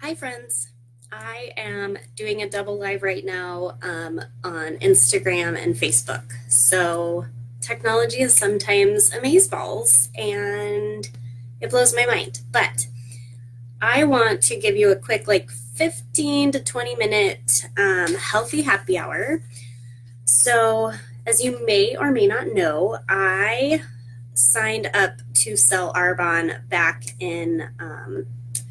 Hi, friends. I am doing a double live right now on Instagram and Facebook. So, technology is sometimes amazeballs and it blows my mind. But I want to give you a quick, like 15 to 20 minute healthy happy hour. So, as you may or may not know, I signed up to sell Arbonne back in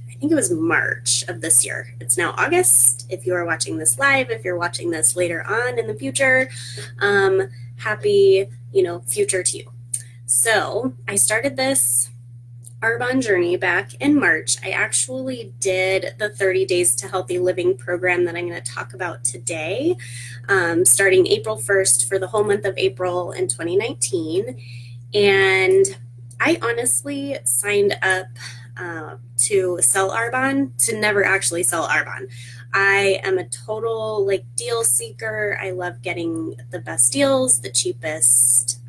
I think it was March of this year. It's now August. If you are watching this live, if you're watching this later on in the future, happy, future to you. So I started this Arbonne journey back in March. I actually did the 30 Days to Healthy Living program that I'm going to talk about today, starting April 1st for the whole month of April in 2019. And I honestly signed up to sell Arbonne to never actually sell Arbonne. I am a total deal seeker. I love getting the best deals, the cheapest,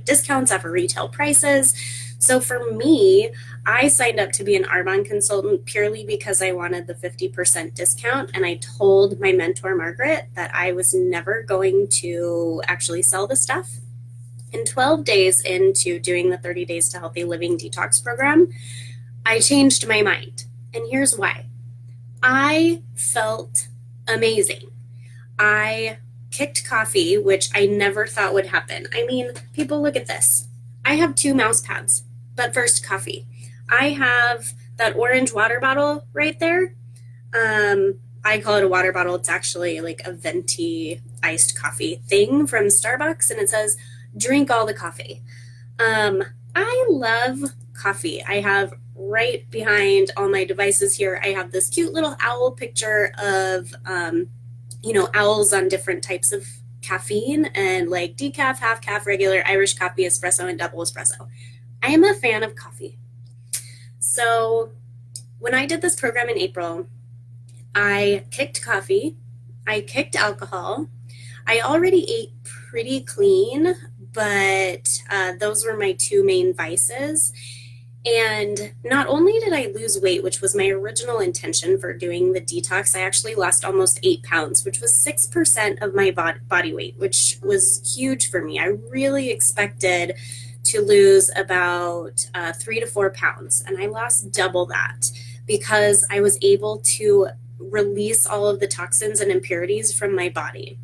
discounts off of retail prices. So for me, I signed up to be an Arbonne consultant purely because I wanted the 50% discount. And I told my mentor, Margaret, that I was never going to actually sell the stuff. And 12 days into doing the 30 Days to Healthy Living detox program, I changed my mind. And here's why. I felt amazing. I kicked coffee, which I never thought would happen. I mean, people, look at this. I have 2 mouse pads, but first coffee. I have that orange water bottle right there. I call it a water bottle. It's actually like a venti iced coffee thing from Starbucks, and it says, drink all the coffee. I love coffee. I have right behind all my devices here, I have this cute little owl picture of, owls on different types of caffeine and like decaf, half calf, regular, Irish coffee, espresso, and double espresso. I am a fan of coffee. So when I did this program in April, I kicked coffee, I kicked alcohol. I already ate pretty clean, but those were my 2 main vices. And not only did I lose weight, which was my original intention for doing the detox, I actually lost almost 8 pounds, which was 6% of my body weight, which was huge for me. I really expected to lose about 3 to 4 pounds, and I lost double that because I was able to release all of the toxins and impurities from my body.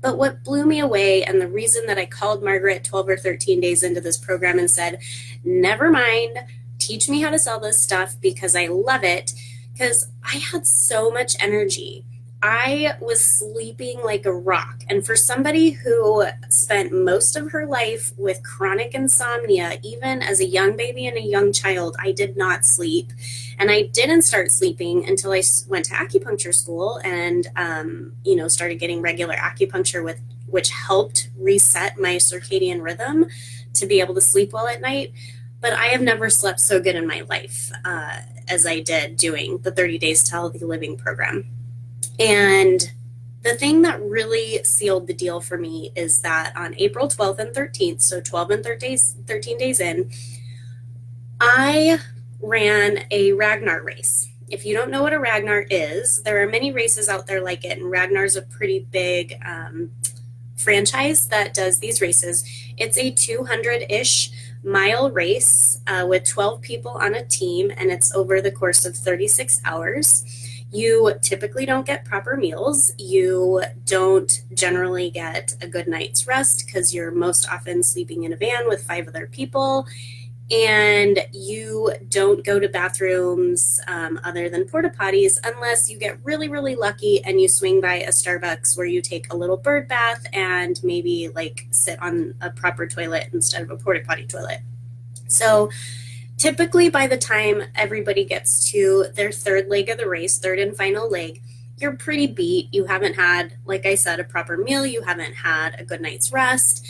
But what blew me away, and the reason that I called Margaret 12 or 13 days into this program and said, never mind, teach me how to sell this stuff because I love it, because I had so much energy. I was sleeping like a rock. And for somebody who spent most of her life with chronic insomnia, even as a young baby and a young child, I did not sleep. And I didn't start sleeping until I went to acupuncture school and, started getting regular acupuncture which helped reset my circadian rhythm to be able to sleep well at night. But I have never slept so good in my life as I did doing the 30 Days to Healthy Living program. And the thing that really sealed the deal for me is that on April 12th and 13th, so 12 and 13 days in, I ran a Ragnar race. If you don't know what a Ragnar is, there are many races out there like it, and Ragnar's a pretty big franchise that does these races. It's a 200-ish mile race with 12 people on a team, and it's over the course of 36 hours. You typically don't get proper meals. You don't generally get a good night's rest because you're most often sleeping in a van with 5 other people. And you don't go to bathrooms other than porta potties unless you get really, really lucky and you swing by a Starbucks where you take a little bird bath and maybe sit on a proper toilet instead of a porta potty toilet. So typically by the time everybody gets to their 3rd leg of the race, 3rd and final leg, you're pretty beat. You haven't had, like I said, a proper meal. You haven't had a good night's rest.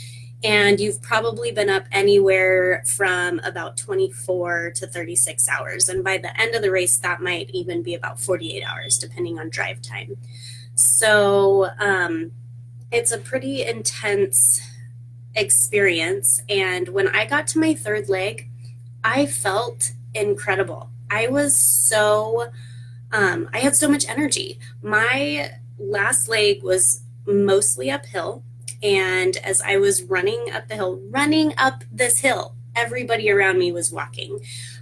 And you've probably been up anywhere from about 24 to 36 hours. And by the end of the race, that might even be about 48 hours, depending on drive time. So it's a pretty intense experience. And when I got to my 3rd leg, I felt incredible. I was so, I had so much energy. My last leg was mostly uphill. And as I was running up the hill, running up this hill, everybody around me was walking.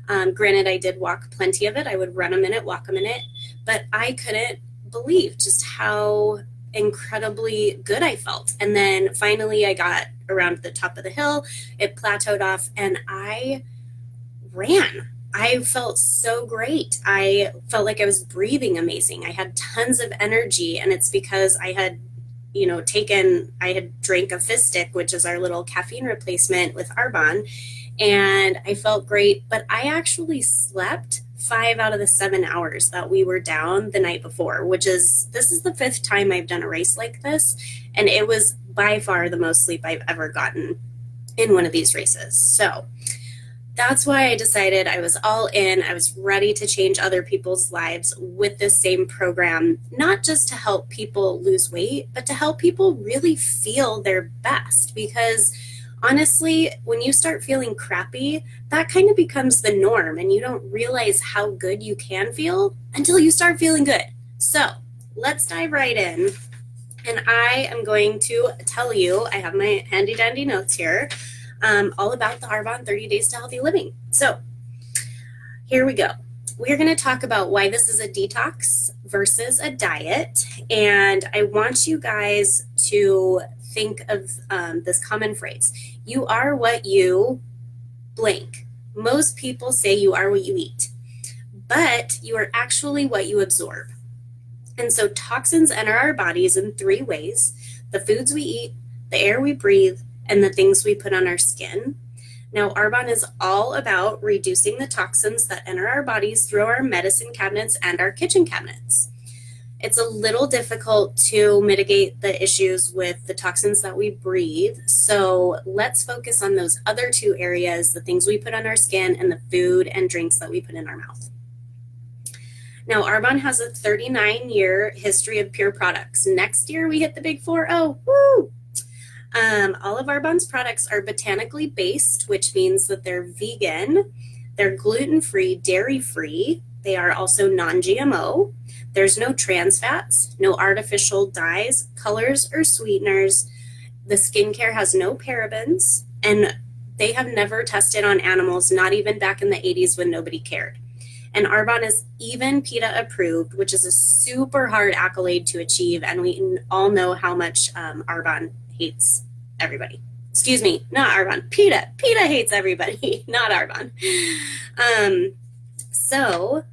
Granted, I did walk plenty of it. I would run a minute, walk a minute, but I couldn't believe just how incredibly good I felt. And then finally, I got around the top of the hill, it plateaued off, and I ran. I felt so great. I felt like I was breathing amazing. I had tons of energy, and it's because I had I had drank a Fistic, which is our little caffeine replacement with Arbonne, and I felt great. But I actually slept 5 out of the 7 hours that we were down the night before, this is the fifth time I've done a race like this, and it was by far the most sleep I've ever gotten in one of these races. So that's why I decided I was all in. I was ready to change other people's lives with this same program, not just to help people lose weight, but to help people really feel their best. Because honestly, when you start feeling crappy, that kind of becomes the norm, and you don't realize how good you can feel until you start feeling good. So let's dive right in. And I am going to tell you, I have my handy dandy notes here, all about the Arbonne 30 Days to Healthy Living. So here we go. We're going to talk about why this is a detox versus a diet. And I want you guys to think of this common phrase. You are what you blank. Most people say you are what you eat, but you are actually what you absorb. And so toxins enter our bodies in 3 ways: the foods we eat, the air we breathe, and the things we put on our skin. Now, Arbonne is all about reducing the toxins that enter our bodies through our medicine cabinets and our kitchen cabinets. It's a little difficult to mitigate the issues with the toxins that we breathe, so let's focus on those other 2 areas, the things we put on our skin and the food and drinks that we put in our mouth. Now, Arbonne has a 39-year history of pure products. Next year, we hit the big 4-0. Woo! All of Arbonne's products are botanically based, which means that they're vegan, they're gluten-free, dairy-free, they are also non-GMO, there's no trans fats, no artificial dyes, colors, or sweeteners, the skincare has no parabens, and they have never tested on animals, not even back in the 80s when nobody cared. And Arbonne is even PETA approved, which is a super hard accolade to achieve, and we all know how much Arbonne hates everybody. Excuse me, not Arbonne, PETA. PETA hates everybody, not Arbonne. So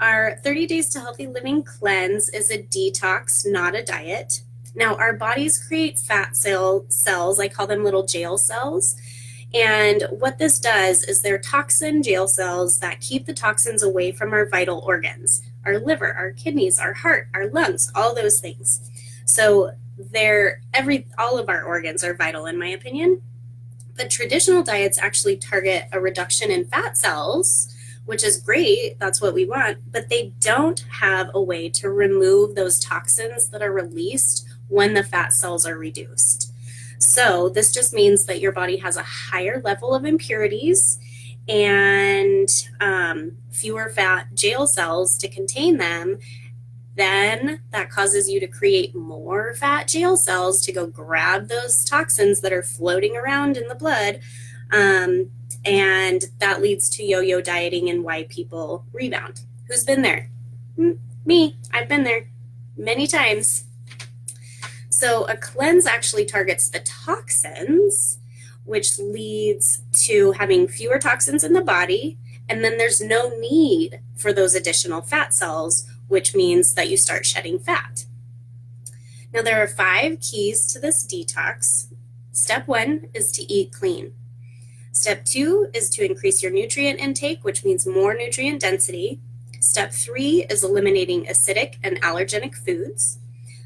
our 30 Days to Healthy Living Cleanse is a detox, not a diet. Now, our bodies create fat cells, I call them little jail cells. And what this does is they're toxin jail cells that keep the toxins away from our vital organs, our liver, our kidneys, our heart, our lungs, all those things. So all of our organs are vital, in my opinion. But traditional diets actually target a reduction in fat cells, which is great, that's what we want, but they don't have a way to remove those toxins that are released when the fat cells are reduced. So this just means that your body has a higher level of impurities and fewer fat jail cells to contain them. Then that causes you to create more fat jail cells to go grab those toxins that are floating around in the blood. And that leads to yo-yo dieting and why people rebound. Who's been there? Me. I've been there many times. So a cleanse actually targets the toxins, which leads to having fewer toxins in the body, and then there's no need for those additional fat cells, which means that you start shedding fat. Now, there are 5 keys to this detox. Step 1 is to eat clean. Step 2 is to increase your nutrient intake, which means more nutrient density. Step 3 is eliminating acidic and allergenic foods.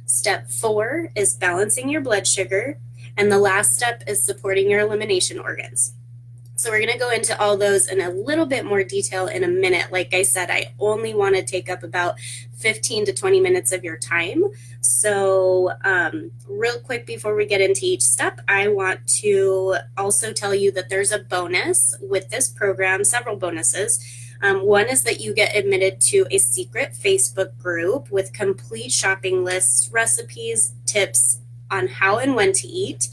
Step 4 is balancing your blood sugar. And the last step is supporting your elimination organs. So we're going to go into all those in a little bit more detail in a minute. Like I said, I only want to take up about 15 to 20 minutes of your time. So real quick before we get into each step, I want to also tell you that there's a bonus with this program, several bonuses. One is that you get admitted to a secret Facebook group with complete shopping lists, recipes, tips on how and when to eat,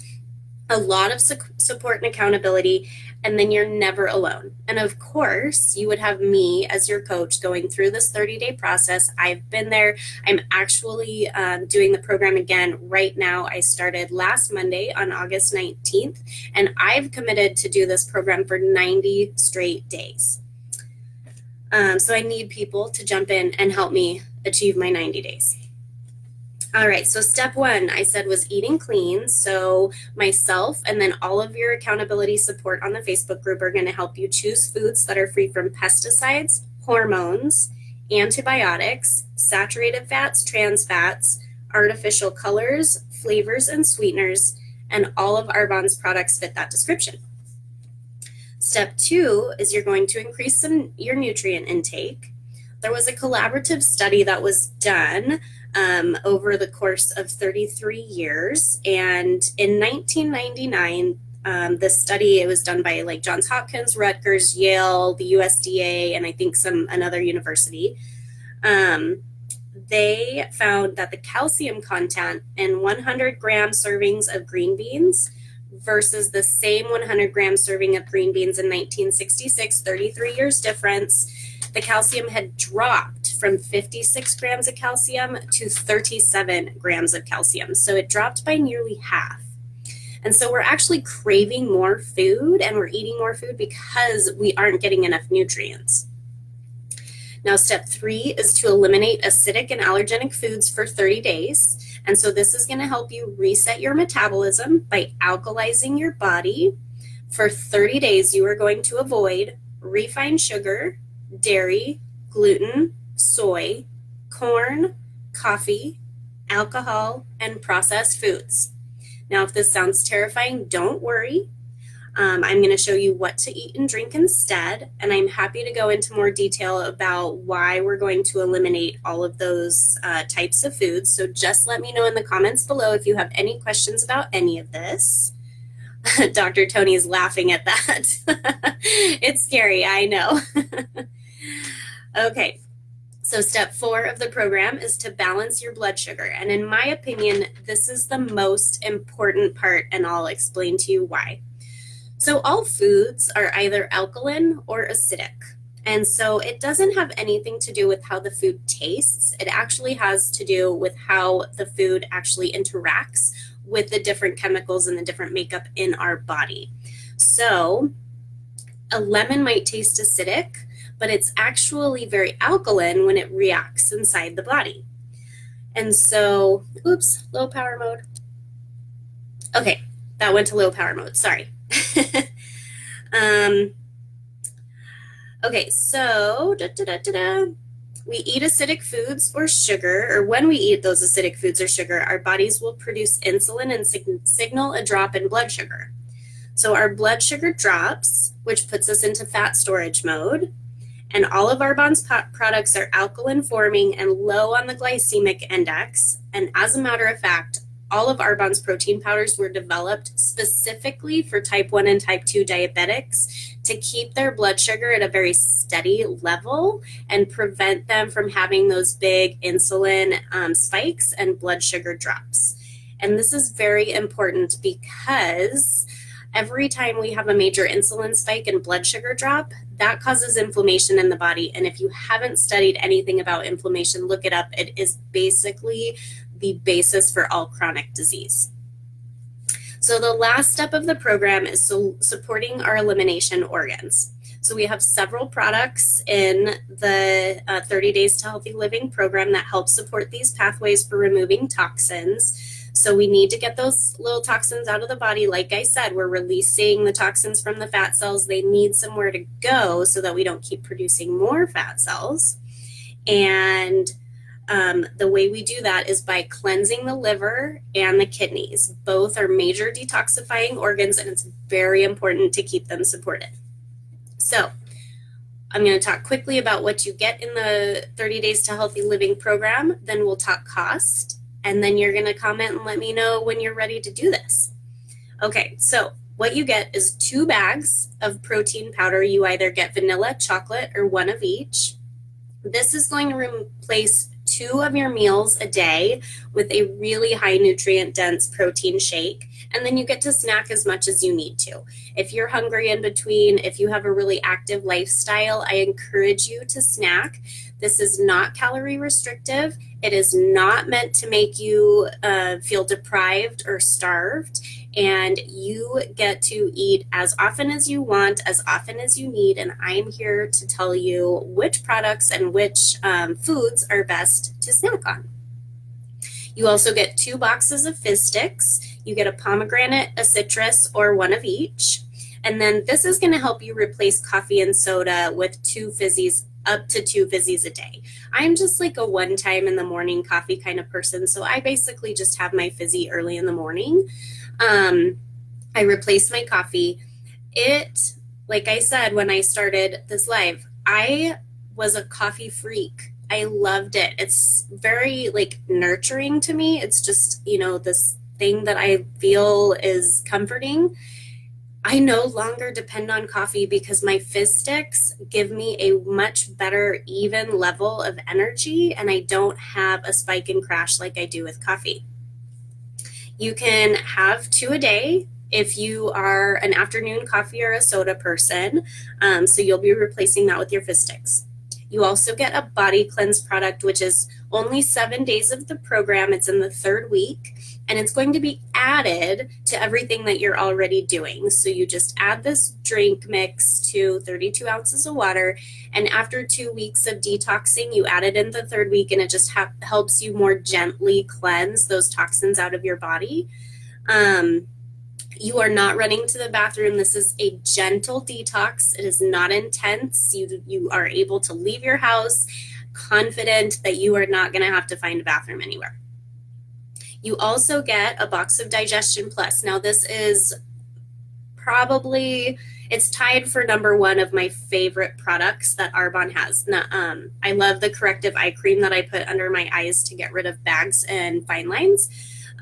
a lot of support and accountability, and then you're never alone. And of course, you would have me as your coach going through this 30-day process. I've been there. I'm actually doing the program again right now. I started last Monday on August 19th, and I've committed to do this program for 90 straight days. So I need people to jump in and help me achieve my 90 days. All right, so step one, I said, was eating clean. So myself and then all of your accountability support on the Facebook group are going to help you choose foods that are free from pesticides, hormones, antibiotics, saturated fats, trans fats, artificial colors, flavors, and sweeteners, and all of Arbonne's products fit that description. Step two is you're going to increase your nutrient intake. There was a collaborative study that was done over the course of 33 years. And in 1999, this study, it was done by like Johns Hopkins, Rutgers, Yale, the USDA, and I think another university. They found that the calcium content in 100 gram servings of green beans versus the same 100 gram serving of green beans in 1966, 33 years difference, the calcium had dropped from 56 grams of calcium to 37 grams of calcium. So it dropped by nearly half. And so we're actually craving more food and we're eating more food because we aren't getting enough nutrients. Now, step three is to eliminate acidic and allergenic foods for 30 days. And so this is going to help you reset your metabolism by alkalizing your body. For 30 days, you are going to avoid refined sugar, dairy, gluten, soy, corn, coffee, alcohol, and processed foods. Now, if this sounds terrifying, don't worry. I'm going to show you what to eat and drink instead, and I'm happy to go into more detail about why we're going to eliminate all of those types of foods. So just let me know in the comments below if you have any questions about any of this. Dr. Tony is laughing at that. It's scary, I know. Okay, so step four of the program is to balance your blood sugar. And in my opinion, this is the most important part, and I'll explain to you why. So all foods are either alkaline or acidic. And so it doesn't have anything to do with how the food tastes. It actually has to do with how the food actually interacts with the different chemicals and the different makeup in our body. So a lemon might taste acidic, but it's actually very alkaline when it reacts inside the body. And so, oops, low power mode. Okay, that went to low power mode, sorry. Okay, so we eat acidic foods or sugar, or when we eat those acidic foods or sugar, our bodies will produce insulin and signal a drop in blood sugar. So our blood sugar drops, which puts us into fat storage mode, and all of Arbonne's products are alkaline forming and low on the glycemic index. And as a matter of fact, all of Arbonne's protein powders were developed specifically for type 1 and type 2 diabetics to keep their blood sugar at a very steady level and prevent them from having those big insulin spikes and blood sugar drops. And this is very important because every time we have a major insulin spike and blood sugar drop, that causes inflammation in the body. And if you haven't studied anything about inflammation, look it up. It is basically the basis for all chronic disease. So the last step of the program is supporting our elimination organs. So we have several products in the 30 Days to Healthy Living program that help support these pathways for removing toxins. So we need to get those little toxins out of the body. Like I said, we're releasing the toxins from the fat cells. They need somewhere to go so that we don't keep producing more fat cells. And the way we do that is by cleansing the liver and the kidneys. Both are major detoxifying organs, and it's very important to keep them supported. So I'm going to talk quickly about what you get in the 30 Days to Healthy Living program. Then we'll talk cost, and then you're going to comment and let me know when you're ready to do this. Okay, so What you get is 2 bags of protein powder. You either get vanilla, chocolate, or one of each. This is going to replace 2 of your meals a day with a really high nutrient dense protein shake. And then you get to snack as much as you need to. If you're hungry in between, if you have a really active lifestyle, I encourage you to snack. This is not calorie restrictive. It is not meant to make you feel deprived or starved. And you get to eat as often as you want, as often as you need. And I'm here to tell you which products and which foods are best to snack on. You also get 2 boxes of fizz sticks. You get a pomegranate, a citrus, or one of each. And then this is going to help you replace coffee and soda with 2 fizzies, up to 2 fizzies a day. I'm just like a one-time in the morning coffee kind of person, so I basically just have my fizzy early in the morning. I replace my coffee. Like I said, when I started this live, I was a coffee freak. I loved it. It's very like nurturing to me. It's just, this thing that I feel is comforting. I no longer depend on coffee because my fizz sticks give me a much better, even level of energy, and I don't have a spike and crash like I do with coffee. You can have 2 a day if you are an afternoon coffee or a soda person, so you'll be replacing that with your fizz sticks. You also get a body cleanse product, which is only 7 days of the program. It's in the 3rd week, and it's going to be added to everything that you're already doing. So you just add this drink mix to 32 ounces of water, and after 2 weeks of detoxing, you add it in the 3rd week, and it just helps you more gently cleanse those toxins out of your body. You are not running to the bathroom. This is a gentle detox. It is not intense. You are able to leave your house confident that you are not going to have to find a bathroom anywhere. You also get a box of Digestion Plus. Now this is it's tied for number 1 of my favorite products that Arbonne has. Now, I love the corrective eye cream that I put under my eyes to get rid of bags and fine lines.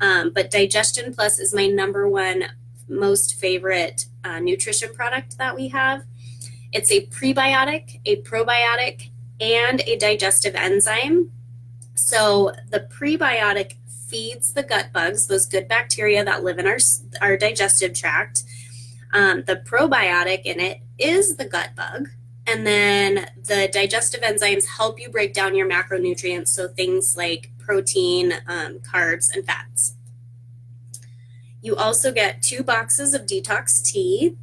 But Digestion Plus is my number 1 most favorite nutrition product that we have. It's a prebiotic, a probiotic, and a digestive enzyme. So the prebiotic feeds the gut bugs, those good bacteria that live in our digestive tract. The probiotic in it is the gut bug. And then the digestive enzymes help you break down your macronutrients, so things like protein, carbs, and fats. You also get 2 boxes of detox tea.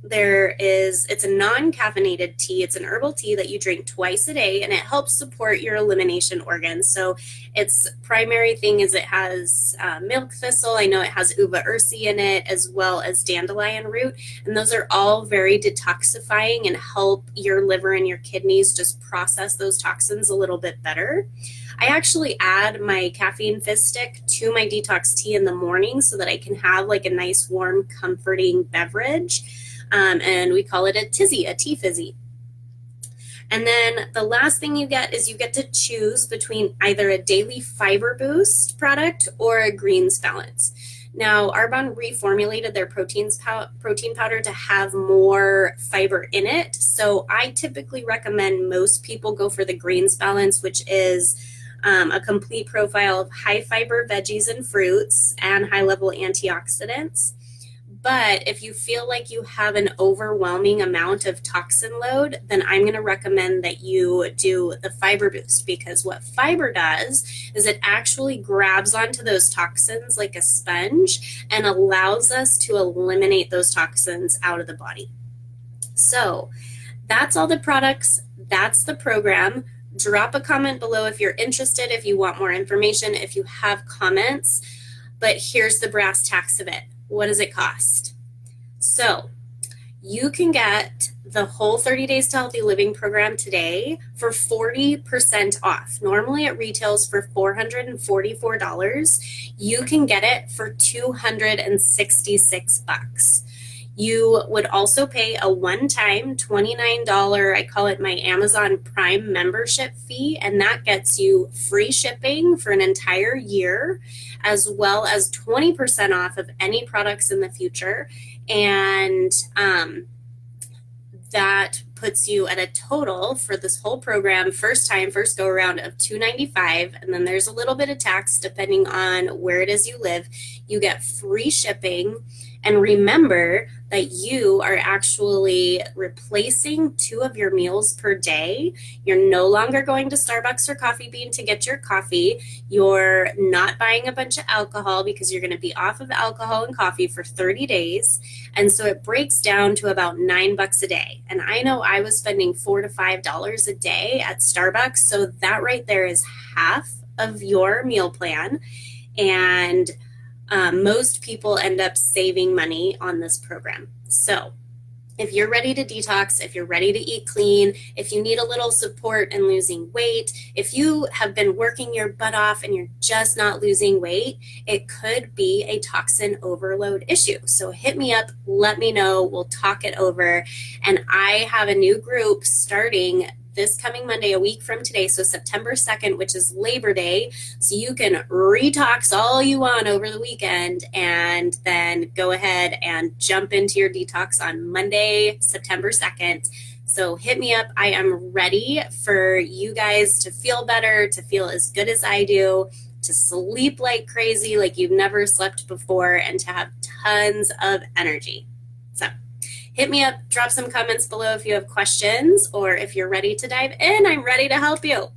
It's a non-caffeinated tea. It's an herbal tea that you drink twice a day, and it helps support your elimination organs. So its primary thing is it has milk thistle. I know it has uva ursi in it, as well as dandelion root. And those are all very detoxifying and help your liver and your kidneys just process those toxins a little bit better. I actually add my caffeine fizz stick to my detox tea in the morning so that I can have like a nice, warm, comforting beverage. And we call it a tizzy, a tea fizzy. And then the last thing you get is you get to choose between either a daily fiber boost product or a greens balance. Now, Arbonne reformulated their protein powder to have more fiber in it. So I typically recommend most people go for the greens balance, which is a complete profile of high fiber veggies and fruits and high level antioxidants. But if you feel like you have an overwhelming amount of toxin load, then I'm going to recommend that you do the fiber boost, because what fiber does is it actually grabs onto those toxins like a sponge and allows us to eliminate those toxins out of the body. So that's all the products. That's the program. Drop a comment below if you're interested, if you want more information, if you have comments. But here's the brass tacks of it. What does it cost? So you can get the whole 30 Days to Healthy Living program today for 40% off. Normally it retails for $444. You can get it for $266. You would also pay a one-time $29, I call it my Amazon Prime membership fee, and that gets you free shipping for an entire year, as well as 20% off of any products in the future. And that puts you at a total for this whole program, first time, first go around, of $295. And then there's a little bit of tax depending on where it is you live. You get free shipping. And remember that you are actually replacing 2 of your meals per day. You're no longer going to Starbucks or Coffee Bean to get your coffee. You're not buying a bunch of alcohol because you're going to be off of alcohol and coffee for 30 days. And so it breaks down to about $9 a day. And I know I was spending $4 to $5 a day at Starbucks. So that right there is half of your meal plan. And most people end up saving money on this program. So if you're ready to detox, if you're ready to eat clean, if you need a little support in losing weight, if you have been working your butt off and you're just not losing weight, it could be a toxin overload issue. So hit me up, let me know, we'll talk it over. And I have a new group starting this coming Monday, a week from today, so September 2nd, which is Labor Day. So you can retox all you want over the weekend and then go ahead and jump into your detox on Monday, September 2nd. So hit me up. I am ready for you guys to feel better, to feel as good as I do, to sleep like crazy, like you've never slept before, and to have tons of energy. So hit me up, drop some comments below if you have questions, or if you're ready to dive in, I'm ready to help you.